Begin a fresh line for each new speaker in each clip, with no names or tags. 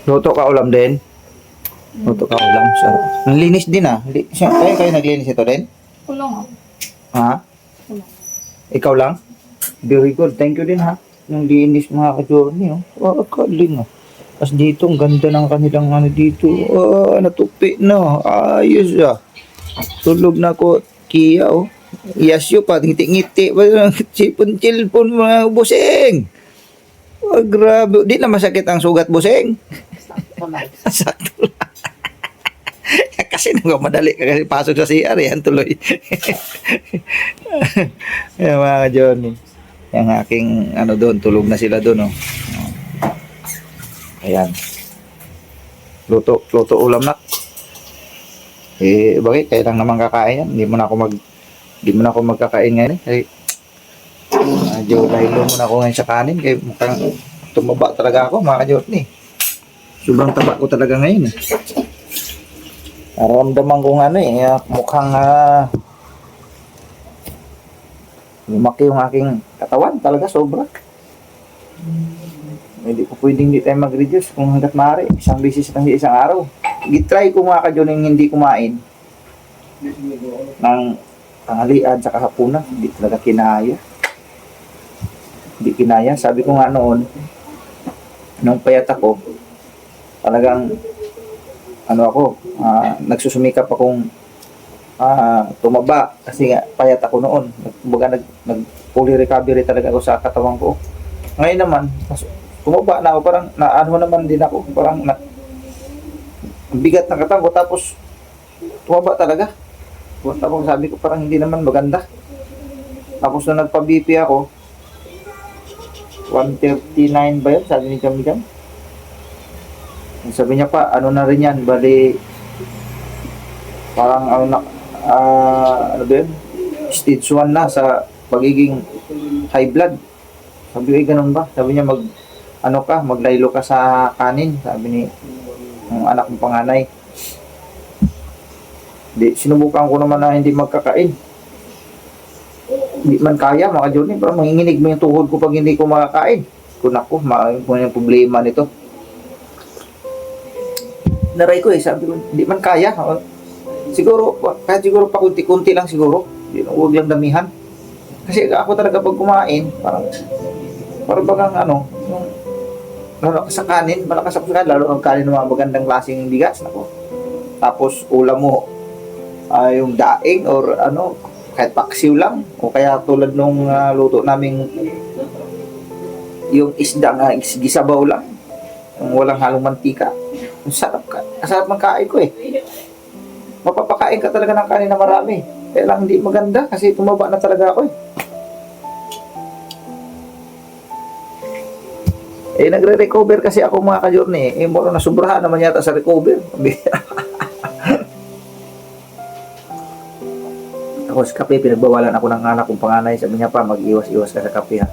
Luto ka ulam din? Luto ka ulam. Sarap. Nalinis din ah. Kayo naglinis ito din?
Kulong ako.
Ha?
Kulong.
Ikaw lang? Very good. Thank you din ha. Yung linis mga ka-journey. Oh. Kaling oh. Tapos dito, ang ganda ng kanilang ano dito. Natupi na. Ayos ah. Tulog na ko. Kia oh. Yasyo pa. Ngiti-ngiti. Sipon-silpon mga busing. Oh, grabe. Di na masakit ang sugat busing. Sakto lang. Kasi nung madali ka kasi pasok sa CR yan tuloy. Yan mga Johnny. Yung aking ano doon, tulog na sila doon oh. Ayan. Luto ulam na. Bakit kaya lang naman kakain yan? Hindi mo na ako magkakain ngayon eh. Kasi medyo dahilo muna ako ngayon sa kanin kaya mukhang tumaba talaga ako mga Johnny. Sobrang taba ko talaga ngayon eh. Naramdaman ko ano eh, mukhang lumaki yung aking katawan talaga sobra. Hindi ko pwedeng hindi tayo mag-reduce kung hanggat maaari. Isang beses lang sa isang araw. Gitry ko mga ka-John yung hindi kumain ng tanghalian sa kahapunan. Hindi talaga kinaya. Hindi kinaya. Sabi ko nga noon, nung payat ako, talagang nagsusumikap akong tumaba kasi nga payat ako noon. Nag fully recovery talaga ako sa katawan ko. Ngayon naman, tumaba na ako, parang naano naman din ako, parang bigat ng katawan ko tapos tumaba talaga. Tapos sabi ko parang hindi naman maganda. Tapos nung nagpa-BP ako, 139 ba yun? Sabi ni Jam. Sabi niya pa, ano na rin yan, bali, parang, ano ba yun? Stage 1 na sa pagiging high blood. Sabi ko, ganun ba? Sabi niya, maglaylo ka sa kanin, sabi ni ng anak ng panganay. Sinubukan ko naman na hindi magkakain. Hindi man kaya, mga Johnny, parang manginginig mo yung tuhod ko pag hindi ko makakain. Kung ako, yung problema nito. Naray ko sabi ko, hindi man kaya. Siguro, kahit siguro pa kunti-kunti lang siguro. Huwag lang damihan. Kasi ako talaga pag kumain, parang bagang lalo ka sa kanin, malakas ako sa kanin, lalo ang kanin ng mga magandang klaseng bigas. Tapos ulam mo, yung daing or kahit paksiw lang. O kaya tulad nung luto naming yung isda nga, gisabaw lang. Yung walang halong mantika. Sarap magkain ko eh. Mapapakain ka talaga ng kanin na marami. Kaya lang hindi maganda kasi tumaba na talaga ako eh. Nagre-recover kasi ako mga ka-journey. Muro na sobrahan naman yata sa recover. Ako sa kape, pinagbawalan ako ng anak kong panganay. Sabi niya pa, mag-iwas-iwas ka sa kape ha.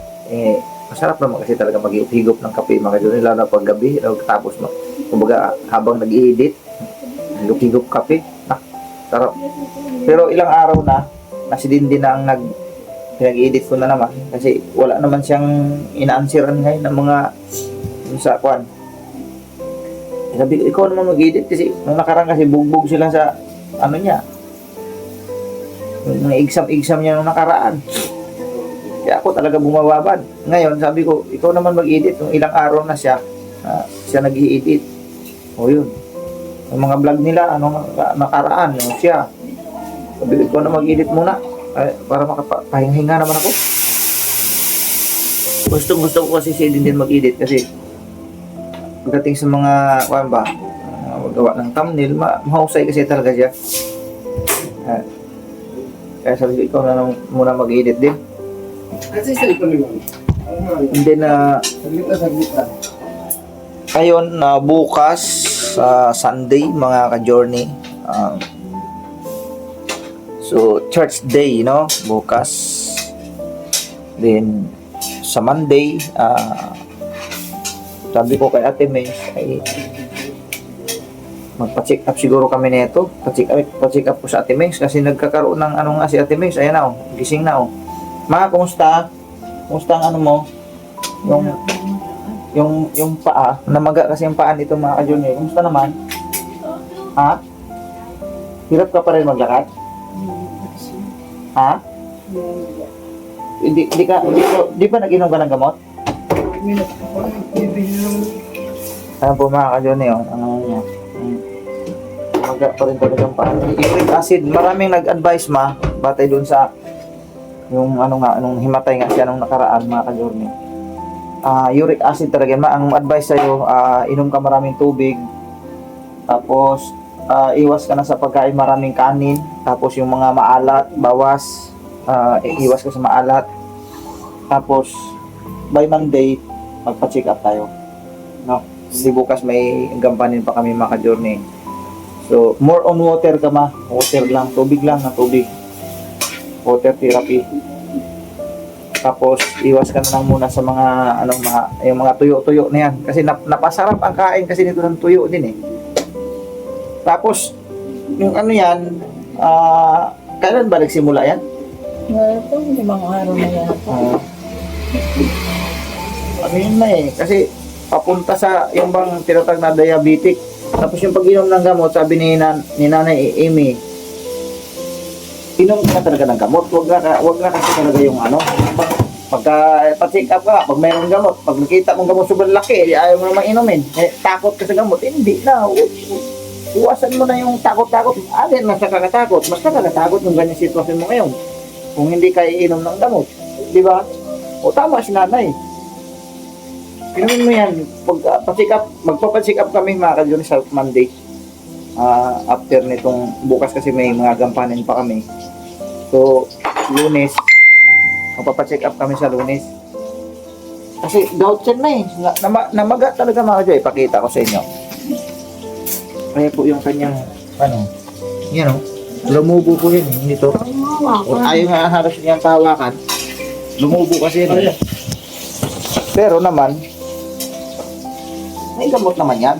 Masarap naman kasi talaga mag-higop ng kape mga ka-journey. Lalo na pag gabi, tapos kumbaga habang nag-i-edit, higop kape. Sarap. Pero ilang araw na, si Dindin na ang pinag-edit ko na naman kasi wala naman siyang ina-answeran ngayon ng mga sa kwan. Sabi ko, ikaw naman mag-edit kasi nung nakarang kasi bugbog sila sa niya. Yung exam niya nung nakaraan. Kaya ako talaga bumababad. Ngayon, sabi ko, ikaw naman mag-edit. Nung ilang araw na siya nag-i-edit. O yun. Yung mga vlog nila, nakaraan, siya. Sabi ko na mag-edit muna para makapahinga naman ako. Gusto ko kasi si Dindin mag-edit kasi pagdating sa mga gawa ng thumbnail, mahusay kasi talaga siya. Kaya sabi ko, ikaw na muna mag-edit din.
Kasi sa ito naman.
Hindi na ngayon bukas Sunday mga ka-journey. So church day, bukas. Then sa Monday, sabi ko kay Ate May, magpa-check up siguro kami nito. Pa-check up ko sa Ate May kasi nagkakaroon ng si Ate May. Ayan na gising na Ma, kumusta? Kumusta ang mo? Yung yung paa, namaga kasi yung paa nito mga ka-Junior. Kumusta naman? Ha? Hirap ka pa rin maglakad? Ha? Di ba nag-inom ka ng gamot? Ayan po mga ka-Junior, ano niya? Namaga pa rin talaga yung paa. Uric acid, maraming nag-advise batay dun sa yung nung himatay nga siya nung nakaraan mga ka-Junior. Uric acid talaga. Ang advice sa'yo, inom ka maraming tubig. Tapos, iwas ka na sa pagkain maraming kanin. Tapos, yung mga maalat, bawas. Iwas ka sa maalat. Tapos, by Monday, magpa-check up tayo. No? Kasi bukas may gampanin pa kami mga ka-journey. So, more on water ka Water lang. Tubig lang na tubig. Water therapy. Tapos, iwas ka na lang muna sa mga, yung mga tuyo-tuyo na yan. Kasi napasarap ang kain kasi nito ng tuyo din eh. Tapos, yung yan, kailan ba nagsimula yan?
Ito, limang araw na yan.
Yun na eh. Kasi, papunta sa yung bang tinatag na diabetic. Tapos yung pag-inom ng gamot, sabi ni Nanay Amy, inom ka talaga ng gamot. Wag na kasi talaga yung pagka-check up ka, pag mayroong gamot, pag nakita mong gamot sobrang laki, ayaw mo naman inumin. Takot ka sa gamot, hindi na. Iwasan mo na yung takot-takot. Mas nakakatakot. Mas nakakatakot yung ganyan sitwasyon mo ngayon. Kung hindi ka iinom ng gamot. Di ba? O tama si Nanay. Inumin mo yan. Magpapacheck up kami mga ka-Junior sa Monday. After nitong bukas kasi may mga gampanin pa kami. So, Lunes, magpapacheck up kami sa Lunes. Kasi gout yan na eh. Namaga talaga mga ka-Junior. Ipakita ko sa inyo. Kaya po yung kanyang, yan o, lumubo po yan eh, hindi to. Ayaw nga halos niyang tawakan, lumubo kasi yan eh. Pero naman, may gamot naman yan.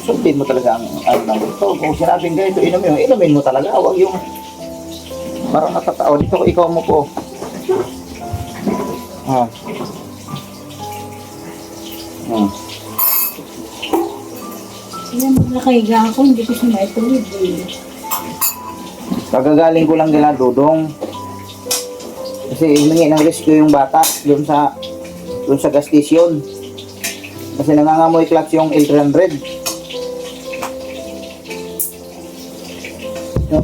Sundin mo talaga ang ito. Kung sinabing ganito, inumin mo talaga. Huwag yung, parang natatao. Dito ikaw mo po.
Kaya magkakahiga ako, hindi ko siya maitulid eh.
Kagagaling ko lang nila, Dudong. Kasi humingi ng rescue yung bata doon sa gas station. Kasi nangangamoy clutch yung L300.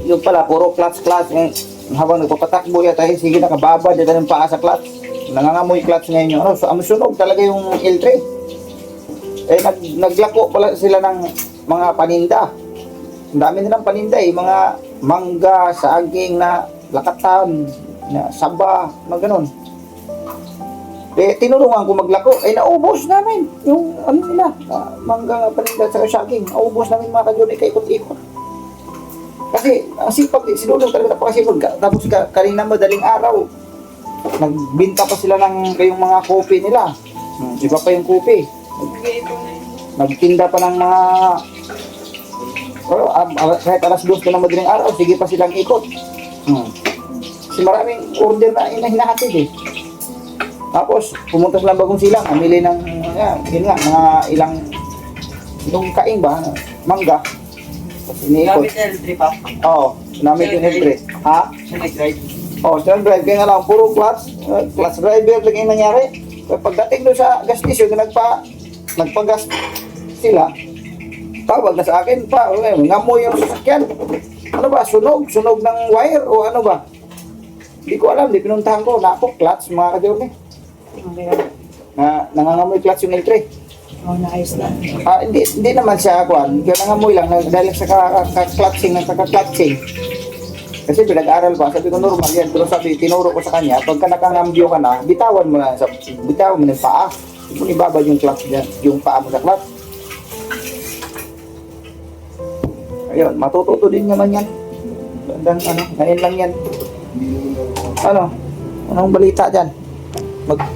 Yung pala, puro clutch. Habang nagpapatakbo yata, sige nakababad yata ng paa sa clutch. Nangangamoy clutch ngayon yung sunog talaga yung L3. Naglako pala sila ng mga paninda. Ang dami nilang paninda eh. Mga mangga, saging na lakatan, na saba, mga ganun. Tinulungan ko maglako. Naubos namin yung nila. Mangga, paninda, sa saging. Naubos namin mga ka-Junior, ikot-ikot. Kasi ang sipag, sinulong talaga napakasipag. Tapos kanina madaling araw, nagbinta pa sila ng kayong mga kopi nila. Iba pa yung kopi. Nagtinda pa ng mga kahit alas 2 na madaling araw, sige pa silang ikot. Kasi maraming order na hinahatid eh. Tapos pumunta silang Bagong Silang, amili ng mga ilang kaing ba, mangga. Iniikot.
Gamit L3 pa.
Oo, namit yung L3. Ha?
Nag-drive.
Siya drive, kaya nga lang, puro clutch driver lang yung nangyari. Pagdating doon sa gas station, nagpagas sila, tawag na sa akin pa, ngamoy yung sasakyan. Ano ba, sunog ng wire o ano ba? Hindi ko alam, di pinuntahan ko, clutch mga ka-Junior. Nangangamoy clutch yung L3.
Naayos na.
Hindi naman siya kaya nangamoy lang, dahil sa kaka-clutching. Kasi pinag-aral pa, sabi ko normal yan, pero tinuro ko sa kanya, pagka nakangambyo ka na, bitawan mo ng paa. Kung ibabad yung clutch dyan, yung paa mo sa clutch. Ayun, matututo din naman yan. Ngayon lang yan. Anong balita dyan?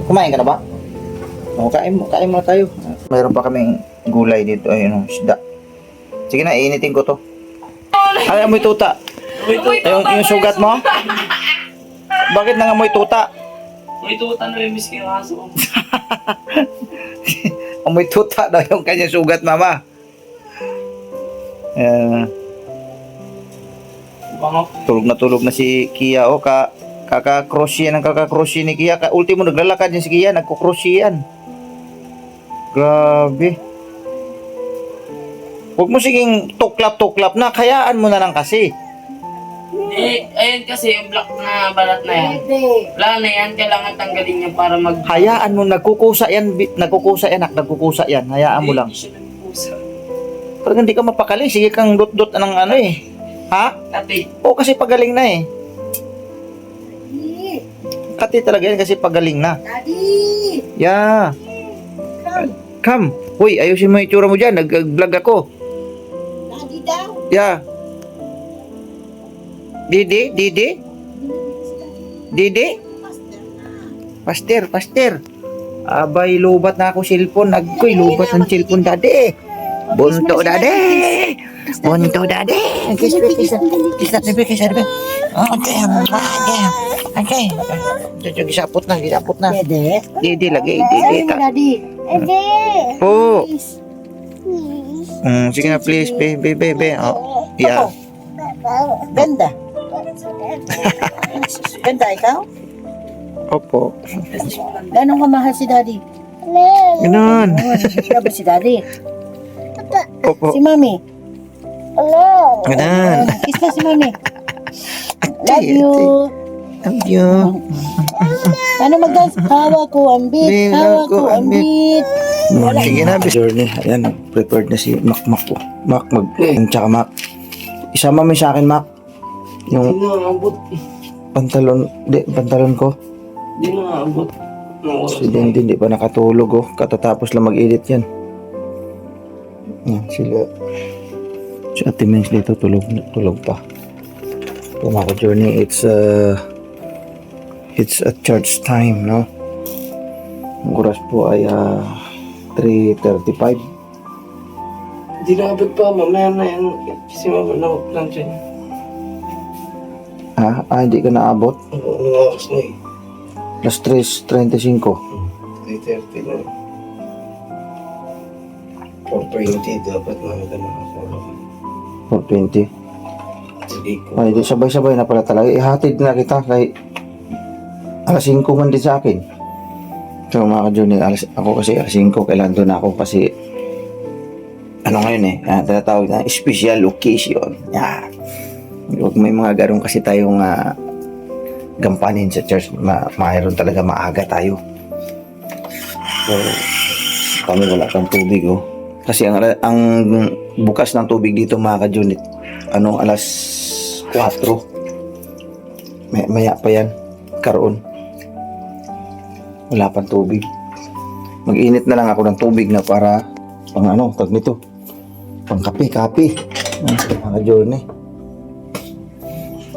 Kumain ka na ba? Kain mo tayo. Mayroon pa kaming gulay dito, isda. Sige na, iinitin ko to. Ay, amoy tuta. Yung sugat mo? Bakit nangamoy tuta?
May tuta na rin miski yung aso.
Amoy tuta daw yung kanyang sugat, mama. Tulog na si Kia. O, kaka-cross yan ang kaka-cross ni Kia. Ultimo, naglalakad yan si Kia. Nagko-cross yan. Grabe. Huwag mo siging tuklap-tuklap na. Kayaan mo na lang kasi.
Hindi, ayun kasi yung black na balat na yan. Wala na yan, kailangan tanggalin niya para mag...
Hayaan mo. Nagkukusa yan. Nagkukusa yan. Nagkukusa yan. Hayaan mo lang.
Hindi siya nagpusa.
Parang hindi ka mapakali. Sige kang dot-dot ng ano eh. Ha?
Ate,
Oo, kasi pagaling na eh. Kati talaga yan kasi pagaling na.
Daddy!
Yeah. Come. Uy, ayusin mo yung itsura mo dyan. Nag-vlog ako.
Daddy daw!
Yeah. Didi? Pastor. Abay, lubat na ako cellphone. Nagkoy, lubat ng cellphone dati. Bunto dati. Kiss na. Okay. Gisapot na.
Dede?
Didi lagi.
Daddy!
Po. Sige na, please. Be. Oh, yeah.
Ganda. Ganda ikaw?
Opo.
Gano'ng kamahal si Daddy?
Ganun.
Ganda ba si Daddy?
Opo.
Si Mami?
Ganun.
Kiss na si Mami. Love you.
Love you.
Ano mag-dance? Hawa ko ang beat. Hawa ko ang beat.
Sige na, journey. Ayan, prepared na si Mac ko. Mac, tsaka Mac. Isama mo sa akin, Mac.
hindi
Yung
na abot.
pantalon ko.
Hindi na abot.
Si Dindin, di pa nakatulog, oh. Katatapos lang mag-edit yan. Yan, sila. Si Ate Mengs dito, tulog pa. So, mga journey, it's a church time, no? Ang oras po ay 3:35.
Hindi na abot pa, mamaya na yan. Kasi mawala ko lang dyan.
Hindi ka naabot.
Anong oras na eh?
Las 3:35.
3:30 na. 4:20 dapat mamaya na makakulong.
4:20.
Sige ko.
Ay, di sabay-sabay na pala talaga. Ihatid na kita kay alas 5 man din sa akin. So mga ka-journey, ako kasi alas 5, kailan doon ako kasi ano ngayon eh, tinatawag na special occasion. Yeah. Huwag may mga garong kasi tayong gampanin sa church. Mayroon talaga maaga tayo. So, kami wala kang tubig, oh. Kasi ang bukas ng tubig dito mga ka-journey, alas 4. Maya pa yan, karoon. Wala pang tubig. Mag-init na lang ako ng tubig na para tag nito. Pang kape. Mga journey.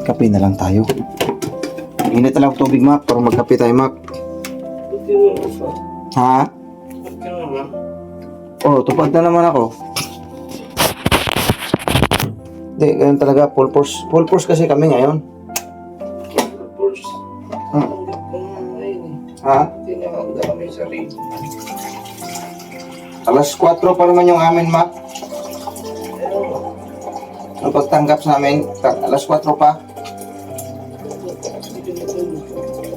Kape na lang tayo. Init na lang tubig, Mac, para magkape tayo, Mac.
Buti mo pa.
Ha?
Ba't ka naman?
Oh, tupad na naman ako. Hindi, ganun talaga, full force. Full force kasi kami ngayon.
Pulse.
Hmm.
Hindi ko na ngayon eh.
Ha?
Tinakanda kami sa rin.
Alas 4 pa naman yung amin, Mac. Ang pagtanggap sa amin, alas 4 pa.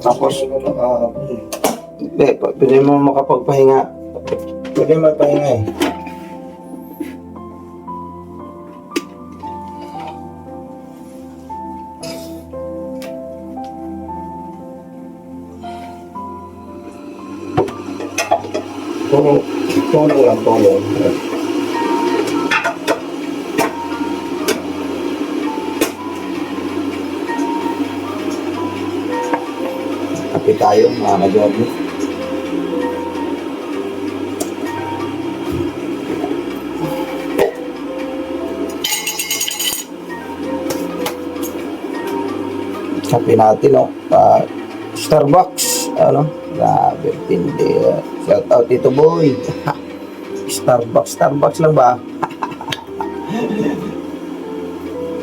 Tapos, pwede mo makapagpahinga. Pwede magpahinga eh. Tulong lang, tulong. Kape tayo, mga ka-journey. Kape natin, no? Starbucks, grabe, tindi. Shout out dito, boy. Starbucks lang ba?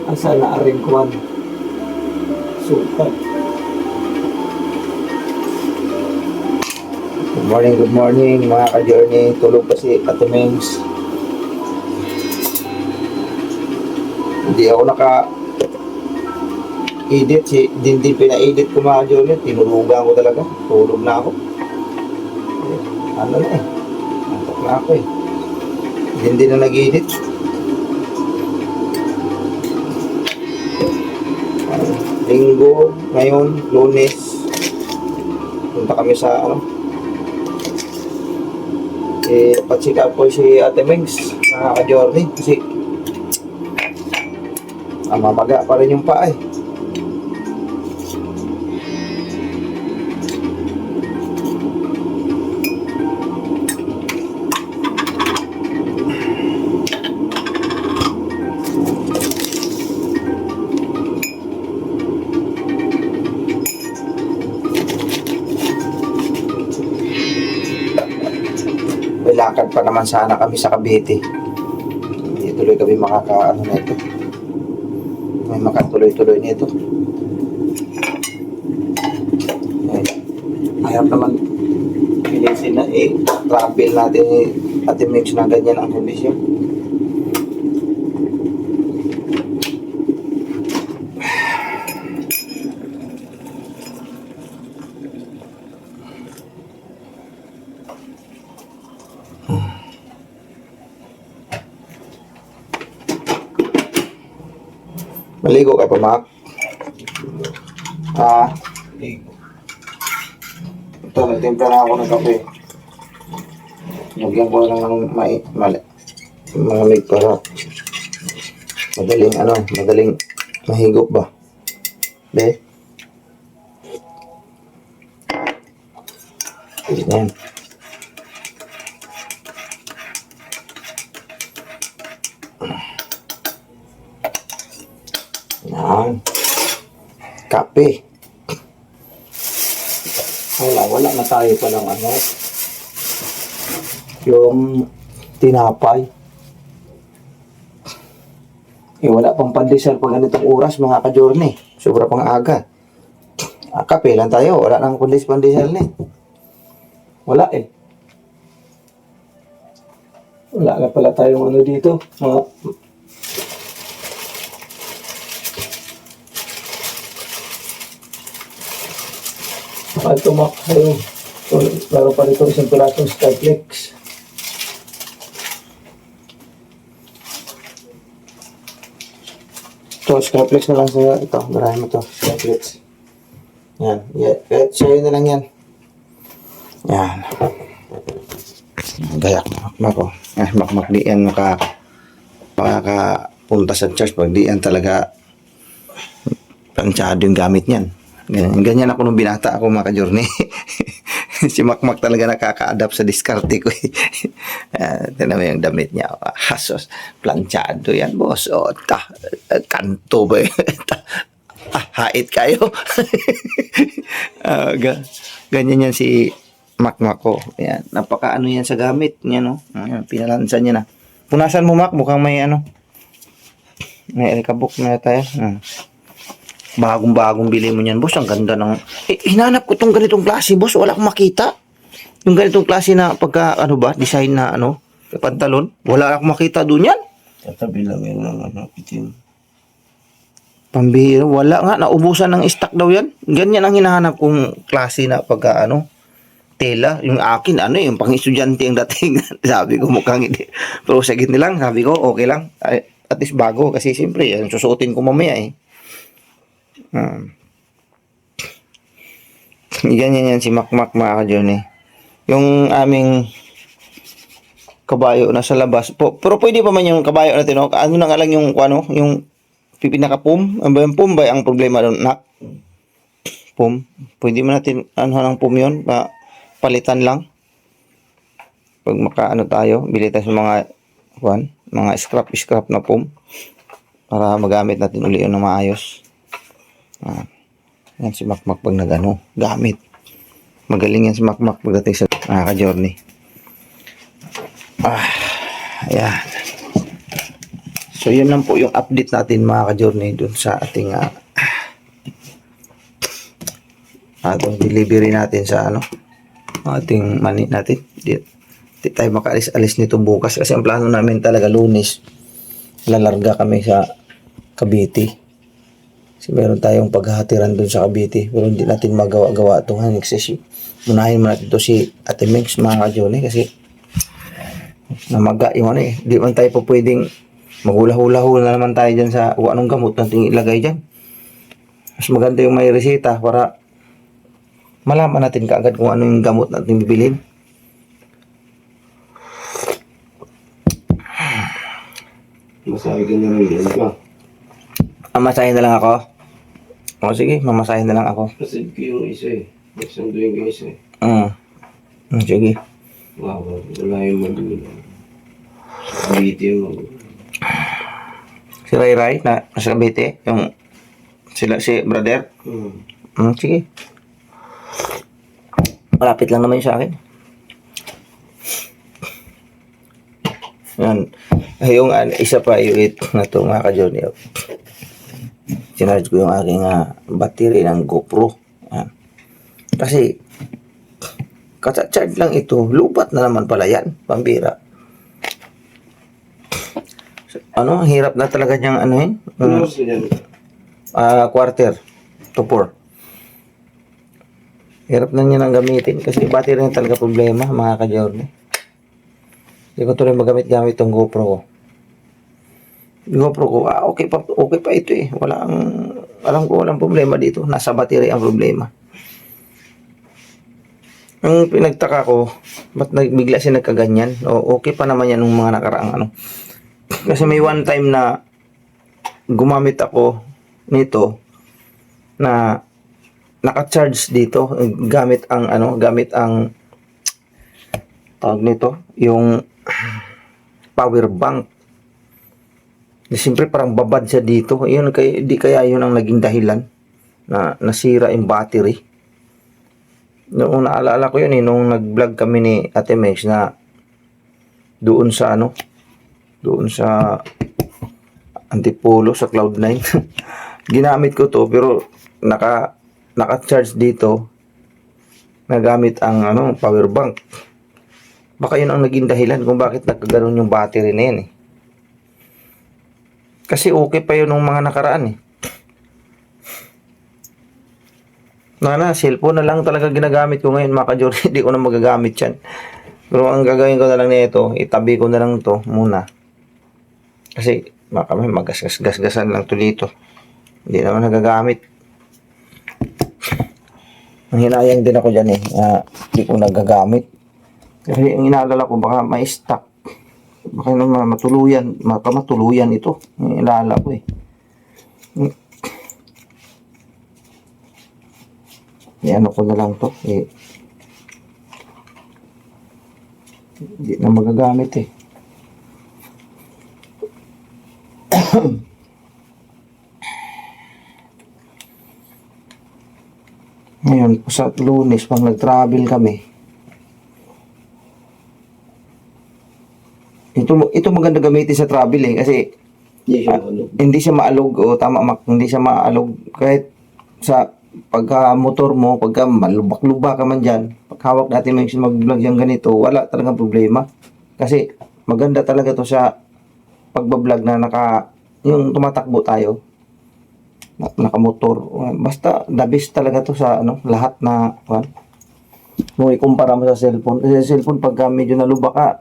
Asa na rin kuwan. Sukat. Good morning mga ka-journey. Tulog pa si Ate Mengs. Hindi ako naka-edit. Hindi pina-edit ko mga ka-journey. Tinulugan ko talaga. Tulog na ako. Ano na eh. Antok na ako eh. Hindi na nag-edit. Linggo, ngayon, Lunes. Punta kami sa pacheck up ko si Ate Mengs mga ka-journey kasi mamaga pa rin yung paa eh. May lakad pa naman sana kami sa Cavite. Hindi tuloy kami makakaano na ito. May makatuloy-tuloy nito. Ayaw naman pilisin na travel natin Ate Mengs na ganyan ang kondisyon. Maligo ka pa, Mac? Ligo. Ito, nagtimpla na ako ng kape. Nagyan ko lang ng malamig para madaling mahigop ba? Be? Yan. Yan. Kape. Wala na tayo palang yung tinapay. Wala pang pandesal pag ganitong oras mga ka-journey. Sobra pang aga. Kape lang tayo. Wala nang pandesal ni. Wala eh. Wala na pala tayong dito. Tumak ayun. Laro pa rito isang pirasong Skyflex. Ito, Skyflex na lang sa'yo. Ito, marami mo ito. Skyflex. Yan. Kahit sa'yo na lang yan. Yan. Gayak. Makmak. Makmak di yan makakapunta sa church pag di yan talaga planchado yung gamit niyan. Ganyan ako nung binata ako mga ka-journey. Si Makmak talaga nakaka-adapt sa diskarte ko. Tignan mo yung damit niya. Hasos, planchado yan, boss. Kanto ba yun? Hait kayo. Ganyan yan si Makmak ko. Yan. Napaka-ano yan sa gamit. Yan, no? Pinalansan niya na. Punasan mo, Mak. Mukhang may may alikabok na tayo. Bagong-bagong bili mo niyan, boss. Ang ganda ng... hinanap ko tong ganitong klase, boss. Wala akong makita. Yung ganitong klase na pagka, design na, pantalon. Wala akong makita doon yan.
Tatabi lang yun ng itim.
Pambihira. Wala nga. Naubusan ng stock daw yan. Ganyan ang hinahanap kong klase na pagka, tela. Yung akin, yung pang-estudyante ang dating. Sabi ko, mukhang hindi. Pero sa gitna lang, sabi ko, okay lang. At least bago. Kasi siyempre, susuotin ko mamaya ganyan yan si Makmak mga ka-journey. Yung aming kabayo nasa labas. Pero pwede pa man yung kabayo natin, no? Ano na nga lang yung pinaka-pum. Yung pum ba ang problema doon, nak? Pum. Pwede man natin, ng pum yun? Palitan lang. Pag tayo, bili tayo sa mga scrap na pum. Para magamit natin uli yun ng maayos. Yan si Makmak pag gamit. Magaling yan si Makmak pagdating sa ka-journey. Ayan. So yun lang po yung update natin mga ka-journey dun sa ating atong delivery natin sa ating mani natin. Di tayo makaalis-alis nito bukas kasi ang plano namin talaga Lunes. Lalarga kami sa Cavite. Kasi meron tayong paghahatiran dun sa Cavite pero hindi natin magawa-gawa itong Hanexes. Unahin mo natin ito si Ate Mengs mga ka-Johnny kasi namaga yung ano eh. Di man tayo po pwedeng maghula-hula-hula na naman tayo dyan sa kung anong gamot natin ilagay dyan. Mas maganda yung may resita para malaman natin kaagad kung ano yung gamot natin bibilhin.
Masabi ka na rin yan ka.
Mamasahin na lang ako. O sige, mamasahin na lang ako.
Kasi ko yung isa eh. Nagsanduin ka isa eh.
Sige.
Wow, wala yung magulang. Cavite yung magulang.
Si Ray Ray na nasa Cavite, yung sila si brother. Sige. Malapit lang naman yun sa akin. Yan. Yung isa pa yung na ito mga ka-Johnny. Sinarge ko yung aking battery ng GoPro. Yan. Kasi kata-charge lang ito. Lubat na naman pala yan. Pambira. Ang hirap na talaga niyang anuhin.
Ano gusto niyan?
Quarter to 4. Hirap na niya nang gamitin kasi battery na talaga problema mga ka-Johnny. Hindi ko tuloy magamit-gamit itong GoPro ko. GoPro ko, okay pa ito eh. Alam ko walang problema dito. Nasa battery ang problema. Ang pinagtaka ko, ba't bigla siya nagkaganyan? Okay pa naman yan ng mga nakaraang ano. Kasi may one time na gumamit ako nito na naka-charge dito gamit ang tawag nito, yung power bank. Siyempre parang babad siya dito. Di kaya yun ang naging dahilan na nasira yung battery. Noong naalala ko yun nung nag-vlog kami ni Ate Mex na doon sa Antipolo sa Cloud9. Ginamit ko to pero naka-charge dito nagamit ang power bank. Baka yun ang naging dahilan kung bakit nagkaganon yung battery na yan eh. Kasi okay pa yun nung mga nakaraan eh. Cellphone na lang talaga ginagamit ko ngayon mga ka-Jory. Hindi ko na magagamit yan. Pero ang gagawin ko na lang nito, itabi ko na lang to muna. Kasi baka may magasgasan lang to dito. Hindi naman nagagamit. Ang hinayang din ako dyan eh. Hindi ko nagagamit. Kasi ang inaalala ko baka may stock. Baka naman matuluyan ito. Ang inaalala ko eh. Ano ko na lang to eh. Hindi na magagamit eh. Ngayon, sa Lunes, pag nag-travel kami, ito maganda gamitin sa travel eh, kasi hindi siya maalog, o tama, hindi siya maalog, kahit sa pagka-motor mo, pagka malubak-lubak ka man dyan, paghawak natin mag-vlog yung ganito, wala talagang problema. Kasi maganda talaga to sa pagbablog na yung tumatakbo tayo, nakamotor. Basta the best talaga to sa lahat na kung ikumpara mo sa cellphone. Kasi sa cellphone pagka medyo nalubak ka,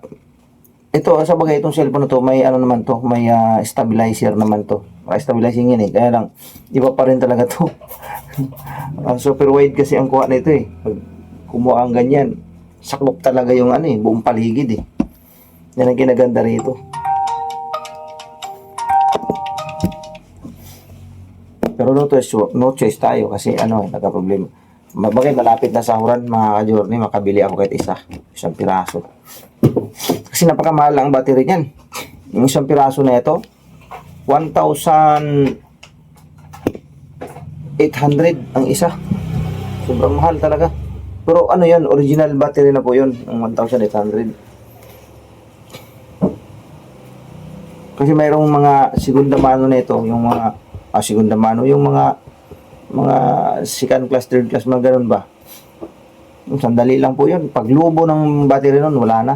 ito sa bagay itong cellphone na to, may naman to, may stabilizer naman to. Stabilizing yan eh. Kaya lang iba pa rin talaga to. Super wide kasi ang kuha nito eh. Pag kumuha ang ganyan, saklop talaga yung buong paligid eh. Yan ang kinaganda rito. Pero no choice tayo kasi nagka-problema. Bagay malapit na sahuran mga ka-Journey, makabili ako kahit isang piraso. Kasi napakamahal ang battery niyan. Yung isang piraso na ito, 1,800 ang isa. Sobrang mahal talaga. Pero yan, original battery na po yun, ang 1,800. Kasi mayroong mga segunda mano na ito, yung mga segunda mano, yung mga second class, third class, mga ganun ba. Sandali lang po yun. Pag lumo ng battery nun, wala na.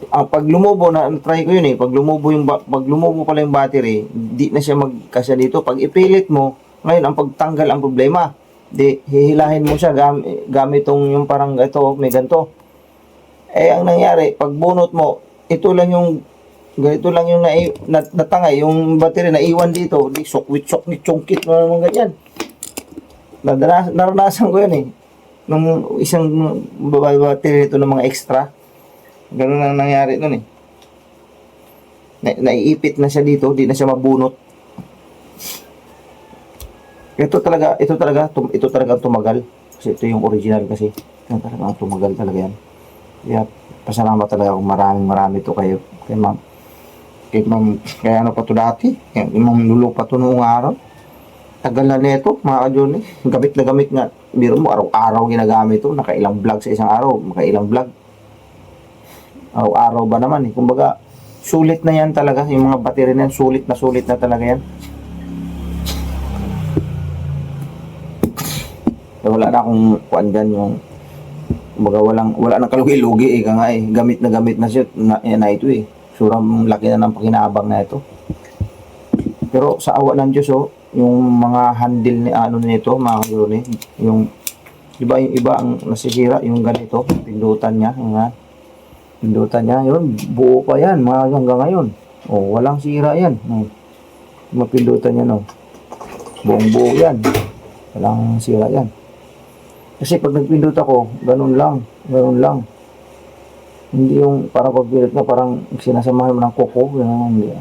Pag lumubo na try ko yun eh, pag lumubo pala yung battery, di na siya magkasya dito. Pag ipilit mo, ngayon ang pagtanggal ang problema. Di hihilahin mo siya gamit tong yung parang ito, may ganito. Eh ang nangyari, pag bunot mo, ito lang yung ganito lang yung natangay, yung battery na iwan dito, di sokwit chungkit mo naman ganyan. Naranasan ko yan eh. Nung isang battery nito ng mga extra, ganun lang nangyari nun eh. Naiipit na siya dito, di na siya mabunot. Ito talaga tumagal. Kasi ito yung original kasi. Ito talaga tumagal talaga yan. Kaya pasalamat talaga kung marami to kayo. Kay ma'am. Kaya ano pa to dati? Yung ma'am Lulu pa to noong araw. Tagal na nito, mga ka-Johnny. Gamit na gamit nga. Biro mo, araw-araw ginagamit to. Nakailang vlog sa isang araw. Makailang vlog. Araw-araw ba naman eh. Kumbaga, sulit na yan talaga. Yung mga battery na yan, sulit na talaga yan. So, wala na akong kuan dyan yung kumbaga wala nang kalugi-lugi eh. Nga eh. Gamit na siya na ito eh. Surang laki na ng pakinabang na ito. Pero sa awa ng Diyos oh, yung mga handle ni ano nito, mga Johnny, yung iba ang nasisira, yung ganito, pindutan niya, yun, buo pa yan, mga hanggang ngayon. Oh, walang sira yan. Mapindutan niya no. Buong buo yan. Walang sira yan. Kasi pag nagpindut ako, ganun lang. Hindi yung parang pagpilit na parang sinasamahan mo ng kuko, ganun, hindi.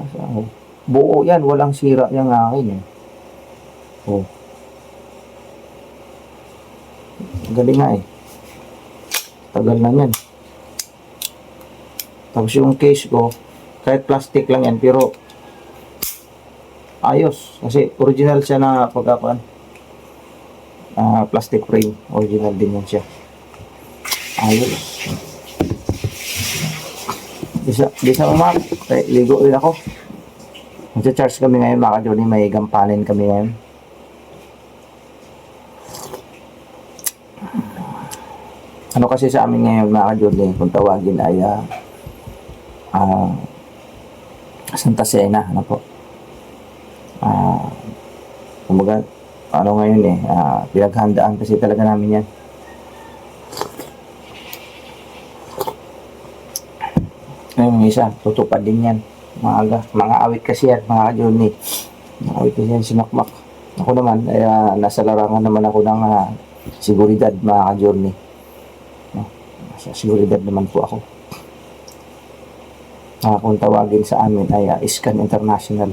Buo yan, walang sira yung akin eh. Oh. Galing nga eh. Tagal na yan. Tapos yung case ko, kahit plastic lang yan, pero ayos. Kasi original siya na pagkakuan. Plastic frame. Original din yan siya. Ayos. Di sa umak. Ligo rin ako. Magsa-charge kami ngayon mga ka-Johnny. May gampanin kami ngayon. Ano kasi sa amin ngayon mga ka-Johnny, kung tawagin ay Santa Cena, ano po. Kumbaga, ano ngayon eh, pinaghandaan kasi talaga namin yan. Ngayon isa, tutupad din yan. Mga awit kasi yan, mga ka-Johnny. Mga awit kasi yan, sinakmak. Ako naman, nasa larangan naman ako ng seguridad, mga ka-Johnny. Nasa seguridad naman po ako. Kung tawagin sa amin ay Scan International.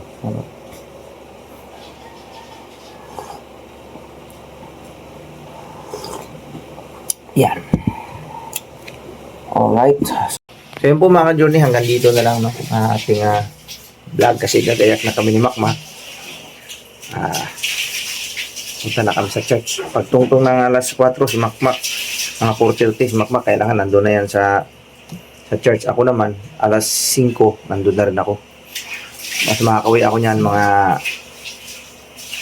Yan. Alright. So yun po mga ka-Johnny, hanggang dito na lang no, ating vlog kasi gagayak na kami ni Makmak. Punta na kami sa church. Pagtungtong ng alas 4 si Makmak, mga 4:30 si Makmak, kailangan nandun na yan sa church. Ako naman, alas 5, nandun na rin ako. Mas makakauwi ako niyan mga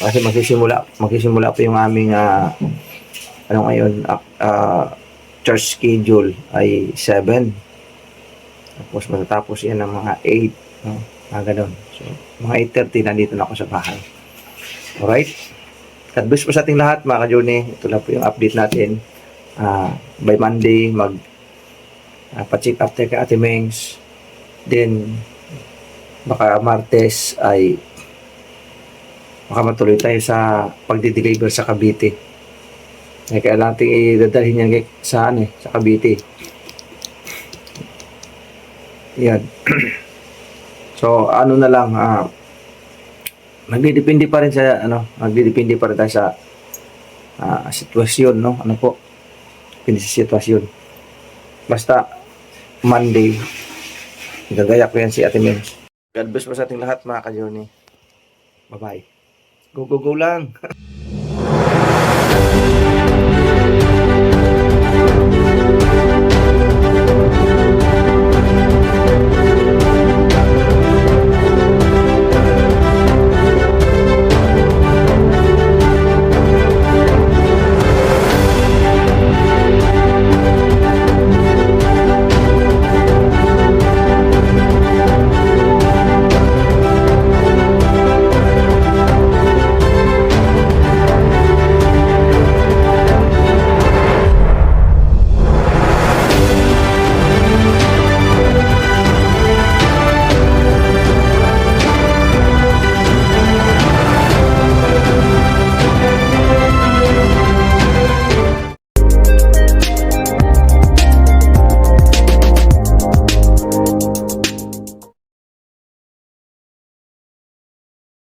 kasi magsisimula po yung aming ano ngayon, church schedule ay 7. Tapos matatapos yan ng mga 8, no? Ganun. So, mga 8:30 nandito na ako sa bahay. Alright? God bless po sa ating lahat, mga ka-Johnny. Ito lang po yung update natin. By Monday, pa-check after kay Ate Mengs. Then, baka Martes ay matuloy tayo sa pagdi-deliver sa Cavite. Kaya natin idadalhin yan sa Cavite. Yan. So, ano na lang, magdidepende pa rin sa, magdidepende pa rin tayo sa sitwasyon, no? Ano po? Depende sa sitwasyon. Basta, Monday, gagayak ko yan si Ate Mengs. God bless po sa ating lahat, mga ka-Johnny. Bye-bye. Go, go, go lang!